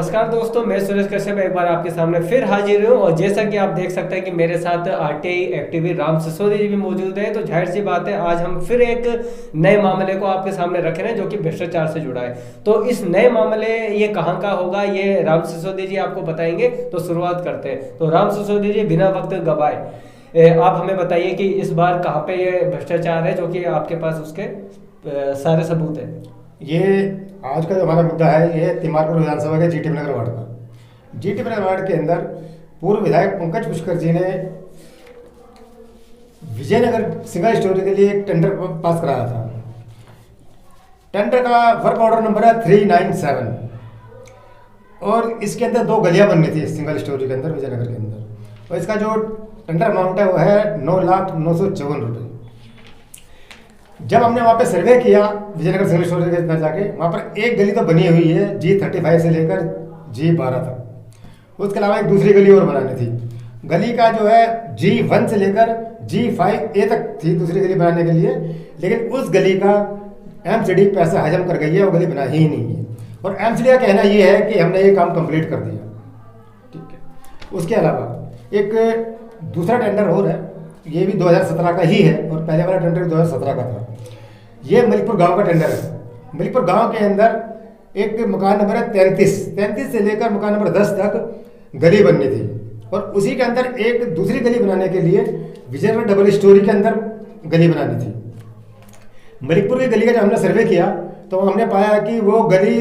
नमस्कार दोस्तों, मैं सुरेश कश्यप एक बार आपके सामने फिर हाजिर हूँ। और जैसा कि आप देख सकते हैं कि मेरे साथ आरटीआई एक्टिवी राम सिसोदिया जी भी मौजूद हैं। तो जाहिर सी बात है, आज हम फिर एक नए मामले को आपके सामने रख रहे हैं जो कि भ्रष्टाचार से जुड़ा है। तो इस नए मामले ये कहाँ का होगा, ये राम सिसोदिया जी आपको बताएंगे। तो शुरुआत करते हैं। तो राम सिसोदिया जी, बिना वक्त गवाए आप हमें बताइए कि इस बार कहाँ पे ये भ्रष्टाचार है जो कि आपके पास उसके सारे सबूत है। ये आज का जो हमारा मुद्दा है, ये तिमारपुर विधानसभा के जीटी नगर वार्ड का। जीटी नगर वार्ड के अंदर पूर्व विधायक पंकज पुष्कर जी ने विजयनगर सिंगल स्टोरी के लिए एक टेंडर पास कराया था। टेंडर का वर्क ऑर्डर नंबर है 397 और इसके अंदर 2 गलियां बननी थी सिंगल स्टोरी के अंदर, विजयनगर के अंदर। और इसका जो टेंडर अमाउंट है वो है 9,09,54 रुपये। जब हमने वहाँ पे सर्वे किया विजयनगर सिंगल स्टोरी के अंदर जाके, वहाँ पर एक गली तो बनी हुई है G35 से लेकर G12 तक। उसके अलावा एक दूसरी गली और बनानी थी। गली का जो है G1 से लेकर G5A तक थी दूसरी गली बनाने के लिए, लेकिन उस गली का MCD पैसा हजम कर गई है, वो गली बना ही नहीं है। और MCD का कहना ये है कि हमने ये काम कंप्लीट कर दिया। ठीक है। उसके अलावा एक दूसरा टेंडर और है, ये भी 2017 का ही है और पहले वाला टेंडर 2017 का था। ये मलिकपुर गांव का टेंडर है। मलिकपुर गांव के अंदर एक मकान नंबर है 33 से लेकर मकान नंबर 10 तक गली बननी थी। और उसी के अंदर एक दूसरी गली बनाने के लिए विजयनगर डबल स्टोरी के अंदर गली बनानी थी। मलिकपुर की गली का जब हमने सर्वे किया तो हमने पाया कि वो गली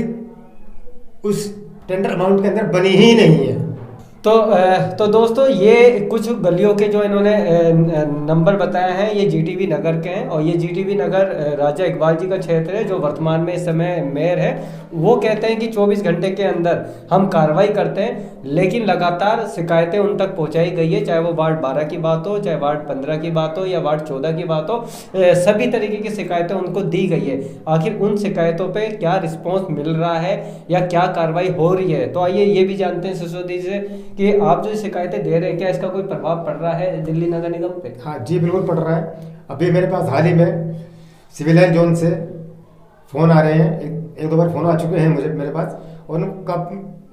उस टेंडर अमाउंट के अंदर बनी ही नहीं है। तो दोस्तों, ये कुछ गलियों के जो इन्होंने नंबर बताया है, ये जीटीबी नगर के हैं। और ये जीटीबी नगर राजा इकबाल जी का क्षेत्र है, जो वर्तमान में इस समय मेयर है। वो कहते हैं कि 24 घंटे के अंदर हम कार्रवाई करते हैं, लेकिन लगातार शिकायतें उन तक पहुंचाई गई है। चाहे वो वार्ड 12 की बात हो, चाहे वार्ड 15 की बात हो या वार्ड 14 की बात हो, सभी तरीके की शिकायतें उनको दी गई है। आखिर उन शिकायतों पे क्या रिस्पॉन्स मिल रहा है या क्या कार्रवाई हो रही है, तो आइए ये भी जानते हैं सिसोदिया से कि आप जो शिकायतें दे रहे हैं, क्या इसका कोई प्रभाव पड़ रहा है दिल्ली नगर निगम पे? हाँ जी, बिल्कुल पड़ रहा है। अभी मेरे पास हाल ही में सिविल लाइन जोन से फ़ोन आ रहे हैं, एक दो बार फ़ोन आ चुके हैं मेरे पास। और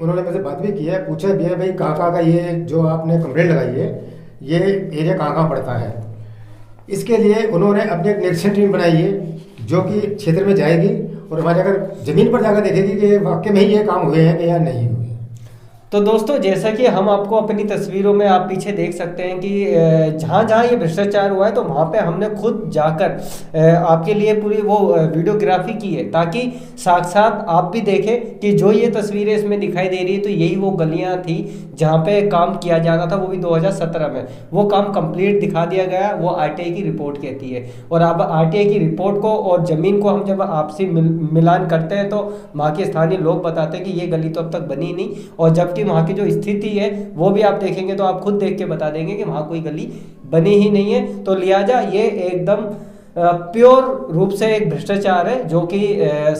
उन्होंने मुझसे बात भी की है, पूछा भी है भाई कहाँ का ये जो आपने कंप्लेंट लगाई है, ये एरिया कहाँ पड़ता है। इसके लिए उन्होंने अपनी एक निरीक्षण टीम बनाई है जो कि क्षेत्र में जाएगी और हमारे अगर ज़मीन पर जाकर देखेगी कि वाकई में ही ये काम हुए हैं कि या नहीं हुए। तो दोस्तों, जैसा कि हम आपको अपनी तस्वीरों में आप पीछे देख सकते हैं कि जहाँ जहाँ ये भ्रष्टाचार हुआ है, तो वहाँ पे हमने खुद जाकर आपके लिए पूरी वो वीडियोग्राफी की है, ताकि साथ आप भी देखें कि जो ये तस्वीरें इसमें दिखाई दे रही है, तो यही वो गलियाँ थी जहाँ पे काम किया जाना था, वो भी 2017 में। वो काम कंप्लीट दिखा दिया गया, वो आरटीआई की रिपोर्ट कहती है। और अब आरटीआई की रिपोर्ट को और ज़मीन को हम जब आपसी मिलान करते हैं, तो वहाँ के स्थानीय लोग बताते हैं कि ये गली तो अब तक बनी नहीं। और जबकि वहाँ की जो स्थिति है वो भी आप देखेंगे तो आप खुद देख के बता देंगे कि वहाँ कोई गली बनी ही नहीं है। तो लिहाजा ये एकदम प्योर रूप से एक भ्रष्टाचार है, जो कि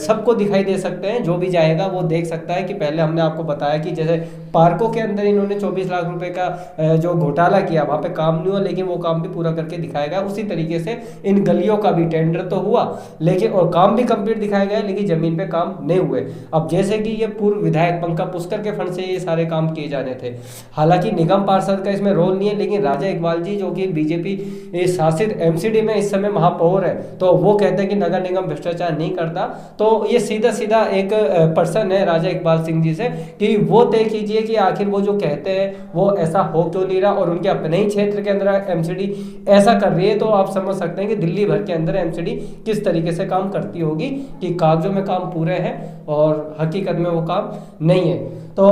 सबको दिखाई दे सकते हैं। जो भी जाएगा वो देख सकता है कि पहले हमने आपको बताया कि जैसे पार्कों के अंदर इन्होंने 24 लाख रुपए का जो घोटाला किया, वहाँ पे काम नहीं हुआ, लेकिन वो काम भी पूरा करके दिखाया गया। उसी तरीके से इन गलियों का भी टेंडर तो हुआ, लेकिन और काम भी कंप्लीट दिखाया गया, लेकिन जमीन पे काम नहीं हुए। अब जैसे कि ये पूर्व विधायक पंकज पुष्कर के फंड से ये सारे काम किए जाने थे। हालांकि निगम पार्षद का इसमें रोल नहीं है, लेकिन राजा इकबाल जी, जो कि बीजेपी शासित MCD में इस समय महापौर है, तो वो कहते हैं कि नगर निगम भ्रष्टाचार नहीं करता। तो ये सीधा एक पर्सन है राजा इकबाल सिंह जी से कि वो तय कीजिए कि आखिर वो जो कहते हैं वो ऐसा हो क्यों नहीं रहा, और उनके अपने ही क्षेत्र के अंदर MCD ऐसा कर रही है। तो आप समझ सकते हैं कि दिल्ली भर के अंदर MCD किस तरीके से काम करती होगी कि कागजों में काम पूरे हैं और हकीकत में वो काम नहीं है। तो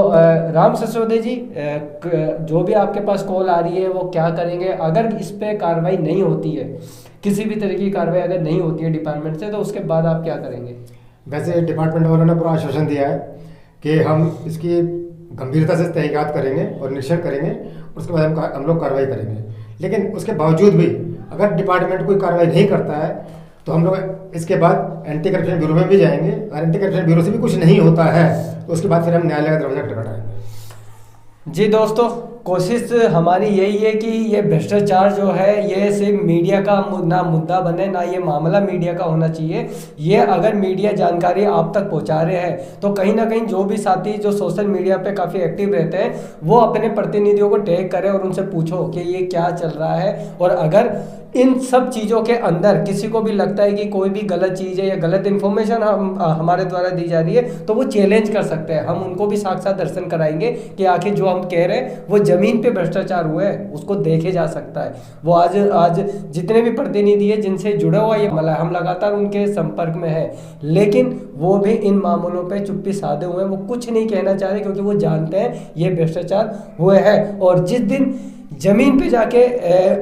राम सिसोदिया जी, जो भी आपके पास कॉल आ रही है वो क्या करेंगे अगर इस पे कार्रवाई नहीं होती है, किसी भी तरह की कार्रवाई अगर नहीं होती है डिपार्टमेंट से, तो उसके बाद आप क्या करेंगे? वैसे डिपार्टमेंट वालों ने पूरा आश्वासन दिया है कि हम इसकी गंभीरता से तहकीकात करेंगे और निरीक्षण करेंगे, उसके बाद हम लोग कार्रवाई करेंगे। लेकिन उसके बावजूद भी अगर डिपार्टमेंट कोई कार्रवाई नहीं करता है तो हम लोग इसके बाद एंटी करप्शन ब्यूरो में भी जाएंगे। अगर एंटी करप्शन ब्यूरो से भी कुछ नहीं होता है तो उसके बाद फिर हम न्यायालय का दरवाजा खटखटाएंगे। जी दोस्तों, कोशिश हमारी यही है कि ये भ्रष्टाचार जो है ये सिर्फ मीडिया का ना मुद्दा बने, ना ये मामला मीडिया का होना चाहिए। ये अगर मीडिया जानकारी आप तक पहुंचा रहे हैं तो कहीं ना कहीं जो भी साथी जो सोशल मीडिया पे काफ़ी एक्टिव रहते हैं वो अपने प्रतिनिधियों को टैग करें और उनसे पूछो कि ये क्या चल रहा है। और अगर इन सब चीज़ों के अंदर किसी को भी लगता है कि कोई भी गलत चीज़ है या गलत इन्फॉर्मेशन हमारे द्वारा दी जा रही है तो वो चैलेंज कर सकते हैं। हम उनको भी साक्षात दर्शन कराएंगे कि आखिर जो हम कह रहे हैं वो ज़मीन पे भ्रष्टाचार हुआ है, उसको देखे जा सकता है। वो आज जितने भी प्रतिनिधि है जिनसे जुड़ा हुआ ये मामला हम लगातार उनके संपर्क में है, लेकिन वो भी इन मामलों पे चुप्पी साधे हुए हैं। वो कुछ नहीं कहना चाह रहे क्योंकि वो जानते हैं ये भ्रष्टाचार हुए हैं। और जिस दिन जमीन पे जाके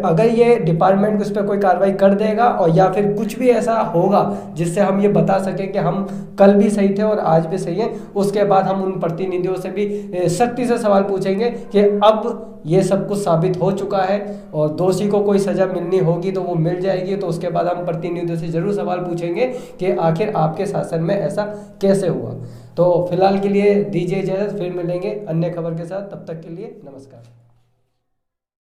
अगर ये डिपार्टमेंट उस पर कोई कार्रवाई कर देगा और या फिर कुछ भी ऐसा होगा जिससे हम ये बता सकें कि हम कल भी सही थे और आज भी सही हैं, उसके बाद हम उन प्रतिनिधियों से भी सख्ती से सवाल पूछेंगे कि अब ये सब कुछ साबित हो चुका है और दोषी को कोई सज़ा मिलनी होगी तो वो मिल जाएगी। तो उसके बाद हम प्रतिनिधियों से ज़रूर सवाल पूछेंगे कि आखिर आपके शासन में ऐसा कैसे हुआ। तो फिलहाल के लिए दीजिए इजाज़त, फिर मिलेंगे अन्य खबर के साथ। तब तक के लिए नमस्कार।